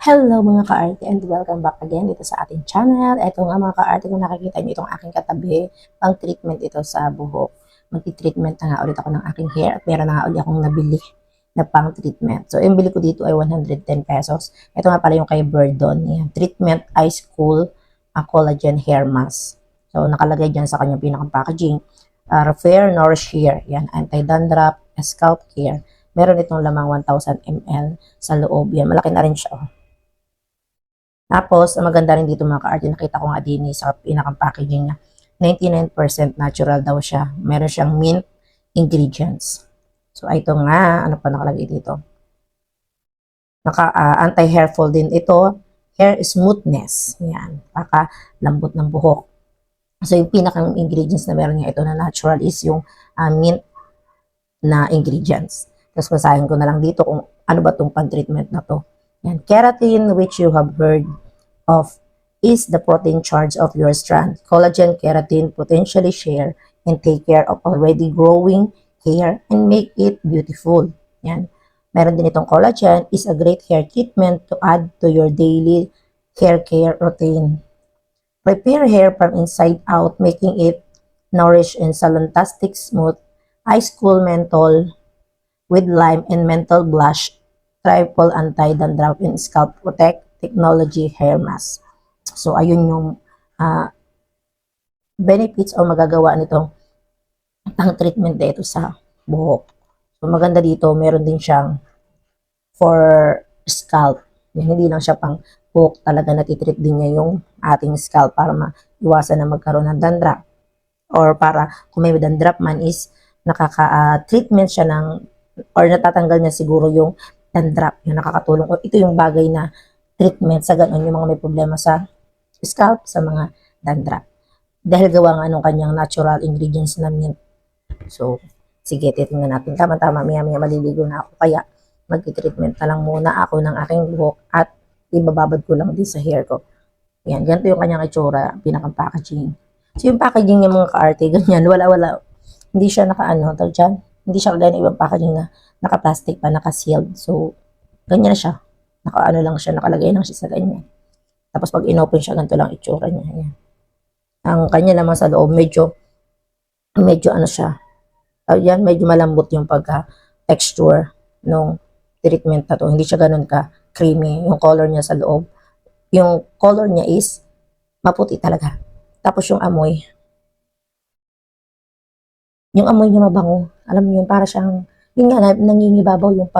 Hello mga ka-arte and welcome back again dito sa ating channel. Ito nga mga ka-arte, kung nakikita niyo itong aking katabi, pang treatment ito sa buhok. Magti-treatment na nga ulit ako ng aking hair at meron na nga ulit akong nabili na pang treatment. So yung bili ko dito ay 110 pesos. Ito nga pala yung kay Burdon. Yan. Treatment Ice Cool Collagen Hair Mask. So nakalagay dyan sa kanyang pinakang packaging. Repair, Nourish Hair. Yan. Anti-dandruff, Scalp Care. Meron itong lamang 1000 ml sa loob. Yan. Malaki na rin siya. Oh. Tapos, ang maganda rin dito mga ka-arte, nakita ko nga din sa pinakang packaging niya, 99% natural daw siya. Meron siyang mint ingredients. So, ito nga, ano pa nakalagay dito? Anti-hair fall din ito. Hair smoothness. Yan, lambot ng buhok. So, yung pinakang ingredients na meron niya ito na natural is yung mint na ingredients. Tapos, basahin ko na lang dito kung ano ba itong pan-treatment na to. Yan. Keratin, which you have heard of, is the protein charge of your strand. Collagen, keratin potentially share and take care of already growing hair and make it beautiful. Yan. Meron din itong collagen is a great hair treatment to add to your daily hair care routine. Prepare hair from inside out, making it nourish and salontastic smooth. Ice Cool Menthol with lime and menthol blush. Triple anti-dandruff and scalp protect technology hair mask. So, ayun yung benefits o magagawa nitong pang treatment dito sa buhok. So, maganda dito, meron din siyang for scalp. Yan, hindi lang siya pang buhok, talaga natitreat din niya yung ating scalp para maiwasan na magkaroon ng dandruff. Or para kung may dandruff man is nakaka-treatment siya ng or natatanggal niya siguro yung dandruff, yung nakakatulong. Ito yung bagay na treatment sa ganun, yung mga may problema sa scalp, sa mga dandruff. Dahil gawa nga nung kanyang natural ingredients na mint. So, sige, titingnan natin. Tama-tama, maya-maya maliligo na ako. Kaya, mag-treatment na lang muna ako ng aking buhok at ibababad ko lang din sa hair ko. Yan, ganito yung kanyang itsura, pinakang packaging. So, yung packaging niya mga ka-arte, ganyan, wala-wala. Hindi siya hindi siya kagaya ng ibang packaging na naka-plastic pa, naka-sealed. So, ganyan na siya. Naka-ano lang siya, nakalagay lang siya sa ganyan. Tapos pag inopen siya, ganito lang itsura niya. Ayan. Ang kanya naman sa loob, medyo ano siya. Ayan, medyo malambot yung pagka-texture ng treatment na to. Hindi siya ganun ka-creamy. Yung color niya sa loob. Yung color niya is maputi talaga. Tapos yung amoy niya mabango. Alam mo yun, para siyang, yun nga, nangingibabaw yung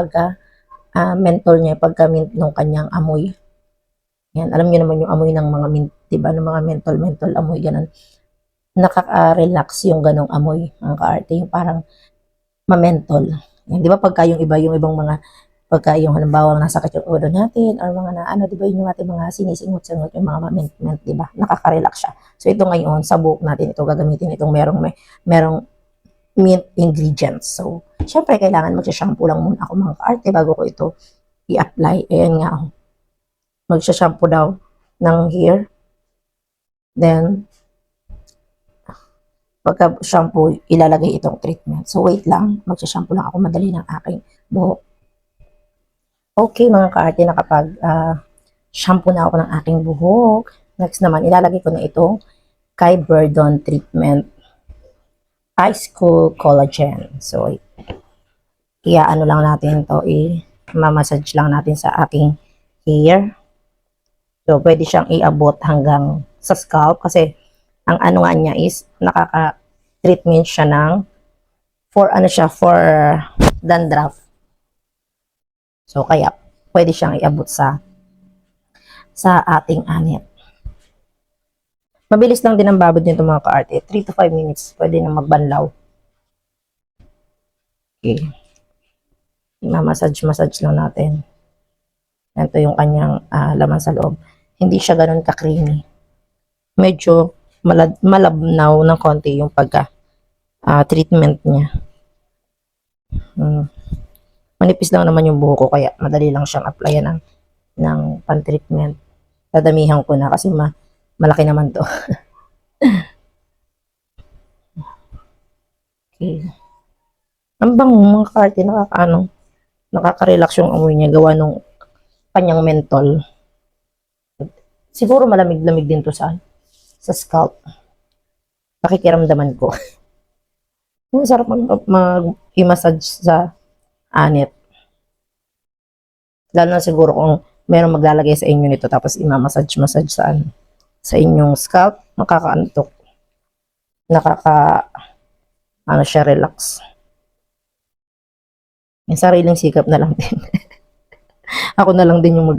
menthol niya, pagka-mint ng kanyang amoy. Yan, alam niyo naman yung amoy ng mga mint, diba, ng mga menthol amoy, ganun. Nakaka-relax yung ganong amoy, mga ka-arte, yung parang ma-menthol. Yan, diba, pagka yung ibang mga, pagka yung halimbawa nasakit yung ulo natin, or mga diba, yung ating mga sinisingot-singot, yung mga ma-mint, diba, nakaka-relax siya. So, ito ngayon, sa buhok natin, ito gagamitin itong merong mint ingredients. So, syempre, kailangan magsha-shampoo lang muna ako mga ka-arte bago ko ito i-apply. Ayan nga, magsha-shampoo daw ng hair. Then, pagka-shampoo, ilalagay itong treatment. So, wait lang. Magsha-shampoo lang ako madali ng aking buhok. Okay, mga ka-arte, nakapag-shampoo na ako ng aking buhok. Next naman, ilalagay ko na itong kay Burdon treatment. Ice Cool Collagen. So, ano lang natin to, mamassage lang natin sa aking hair. So, pwede siyang iabot hanggang sa scalp kasi ang ano nga niya is nakaka-treatment siya ng for dandruff. So, kaya pwede siyang iabot sa ating anit. Mabilis lang din ang babad nito mga ka-arte. 3 to 5 minutes. Pwede na magbanlaw. Okay. Massage lang natin. Ito yung kanyang laman sa loob. Hindi siya ganun ka-creamy. Medyo malabnaw ng konti yung treatment niya. Manipis lang naman yung buhok ko kaya madali lang siyang applyan ng pan-treatment. Dadamihan ko na kasi malaki naman to. Okay. Ang bango mga ka-arte, nakaka-relax yung amoy niya gawa nung kanyang menthol. Siguro malamig-lamig din to sa scalp. Pakikiramdaman ko. Masarap i-massage sa anit. Lalo na siguro kung meron maglalagay sa inyo nito tapos i-massage sa inyong scalp, nakakaantok. Ano siya, relax. Yung sariling sikap na lang din. Ako na lang din yung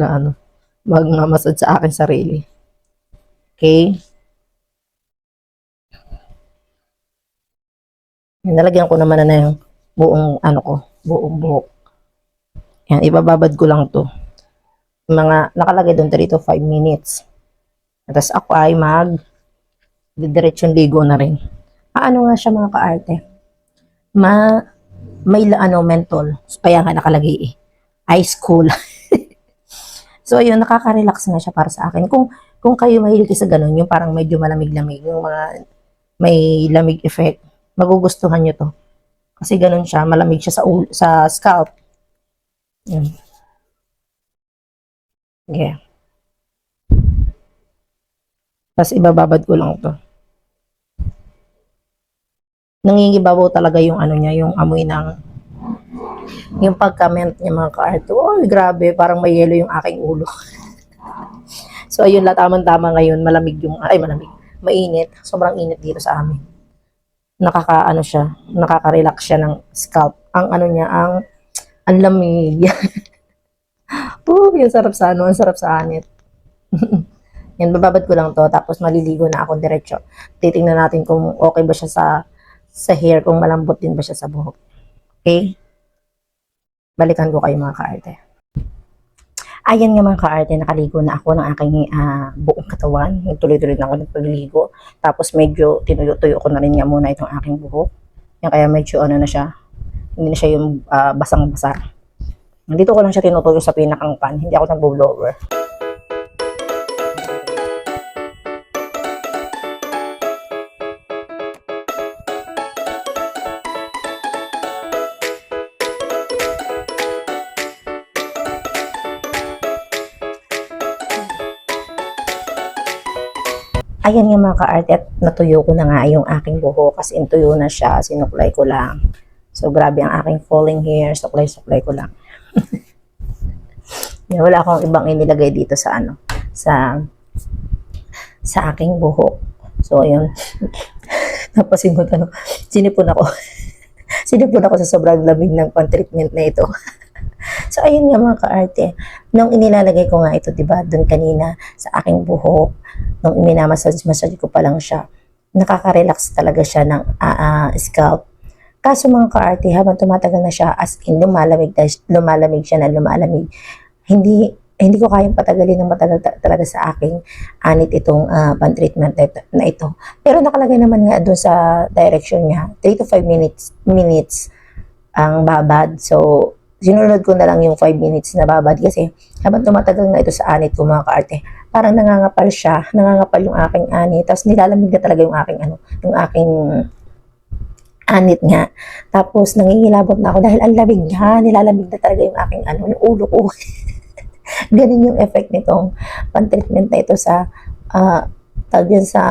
mag-massage sa akin sarili. Okay? Nalagyan ko naman na yung buong buhok. Yan, ibababad ko lang to. Nakalagay doon 3 to 5 minutes. Tapos ako ay diretsong ligo na rin. Ano nga siya mga kaarte? May mentol. Kaya nga nakalagay ice cool. So ayun, nakaka-relax nga siya para sa akin. Kung kayo mahilig sa ganun, yung parang medyo malamig-lamig, yung mga may lamig effect, magugustuhan nyo to. Kasi ganun siya, malamig siya sa scalp. Yan. Yeah. Tapos ibababad ko lang to. Nangingibabaw talaga yung yung amoy yung pagka-mint niya mga ka-arte. Oh, grabe, parang may yelo yung aking ulo. So ayun, tamang-tama ngayon, mainit. Sobrang init dito sa amin. Nakaka-relax siya ng scalp. Ang lamig. Yung sarap ang sarap sa anit. Yan, bababad ko lang to, tapos maliligo na ako diretso. Titingnan natin kung okay ba siya sa hair, kung malambot din ba siya sa buhok. Okay? Balikan ko kayo mga kaarte. Ayan nga mga kaarte, nakaligo na ako ng aking buong katawan. Tuloy-tuloy na ako ng pagligo. Tapos medyo tinuyo-tuyo ko na rin nga muna itong aking buhok. Yan, kaya medyo na siya. Hindi na siya yung basang-basa. Dito ko lang siya tinutuyo sa pinakang pan. Hindi ako nag-blower. Ayan nga mga ka-arte, at natuyo ko na nga yung aking buhok kasi intuyo na siya, sinuklay ko lang. So grabe ang aking falling hair, suklay-suklay ko lang. Wala akong ibang inilagay dito sa aking buhok. So ayun. Tapos sinipon ako. Sinipon ako sa sobrang lamig ng pan-treatment na ito. So ayun nga mga ka-arte, nung inilalagay ko nga ito, diba, doon kanina sa aking buhok, nung iminamassage ko pa lang siya, nakaka-relax talaga siya ng scalp. Kaso mga ka-arte, habang tumatagal na siya, as in lumalamig siya. Hindi ko kayang patagalin ng matagal talaga sa aking anit itong pan-treatment na ito. Pero nakalagay naman nga doon sa direction niya, 3 to 5 minutes ang babad. So sinunod ko na lang yung 5 minutes na babad kasi habang tumatagal na ito sa anit ko mga kaarte, parang nangangapal yung aking anit, tapos nilalamig na talaga yung aking anit nga. Tapos nangingilabot na ako dahil ang lamig niya, nilalamig na talaga yung aking yung ulo ko. Ganun yung effect nitong pan-treatment na ito sa sa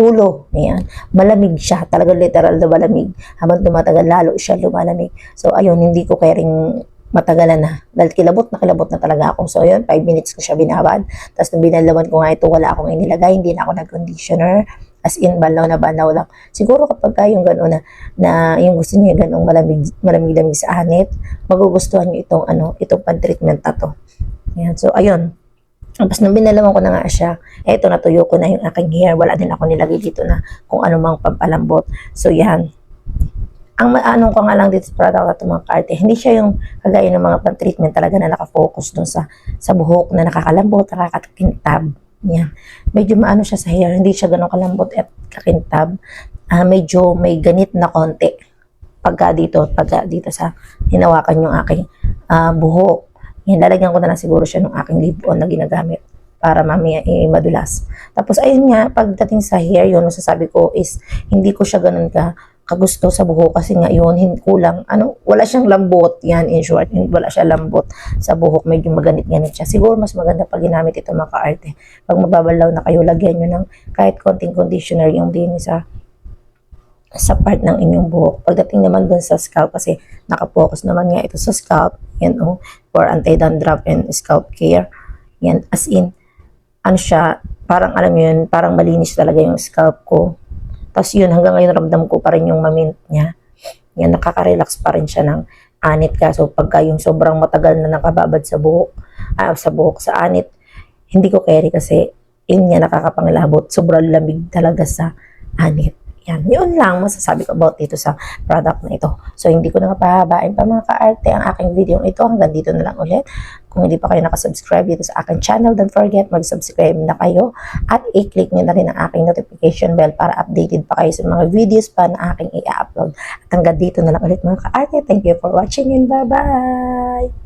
ulo. Ayan. Malamig siya. Talagang literal na malamig. Habang tumatagal, lalo siya lumalamig. So, ayun, hindi ko kayang matagalan na. Dahil kilabot na talaga ako. So, ayun, 5 minutes ko siya binabad. Tapos, nung binalawan ko nga ito, wala akong inilagay. Hindi na ako nag-conditioner. As in, banaw lang. Siguro kapag yung gano'n na yung gusto niya gano'ng malamig sa anit, magugustuhan niyo itong pan-treatment na to. Ayan. So, ayun. Tapos nung binalaman ko na nga siya, eto natuyo ko na yung aking hair. Wala din ako nilagay dito na kung ano mang pampalambot. So yan. Ang ko nga lang dito sa product na ito mga kaarte, hindi siya yung kagaya ng mga pan-treatment talaga na nakafocus dun sa buhok na nakakalambot, nakakakintab. Yan. Medyo maano siya sa hair, hindi siya ganun kalambot at kakintab. Medyo may ganit na konti pagka dito sa hinawakan yung aking buhok. Yan, lalagyan ko na lang siguro siya ng aking leave-on na ginagamit para mamaya madulas. Tapos ayun nga, pagdating sa hair, yun masasabi ko is hindi ko siya ganun kagusto sa buhok kasi nga yun, kulang, wala siyang lambot, yan, in short, wala siya lambot sa buhok, medyo maganit-ganit siya. Siguro mas maganda pag ginamit ito mga kaarte. Pag magbabalaw na kayo, lagyan nyo ng kahit konting conditioner yung din sa part ng inyong buhok. Pagdating naman dun sa scalp, kasi nakapokus naman nga ito sa scalp, yan for anti-dandruff and scalp care, yan, as in, siya, parang alam yun, parang malinis talaga yung scalp ko. Tapos yun, hanggang ngayon ramdam ko pa rin yung mamint niya. Yan, nakaka-relax pa rin siya ng anit ka. So, pagka yung sobrang matagal na nakababad sa buhok, sa anit, hindi ko carry kasi yun nga nakakapangilabot. Sobrang lamig talaga sa anit. Yan, yun lang masasabi ko about dito sa product na ito. So, hindi ko na pahabain pa mga kaarte ang aking video ito. Hanggang dito na lang ulit. Kung hindi pa kayo nakasubscribe dito sa aking channel, don't forget mag-subscribe na kayo at i-click nyo na rin ang aking notification bell para updated pa kayo sa mga videos pa na aking i-upload. At hanggang dito na lang ulit mga kaarte. Thank you for watching and bye-bye!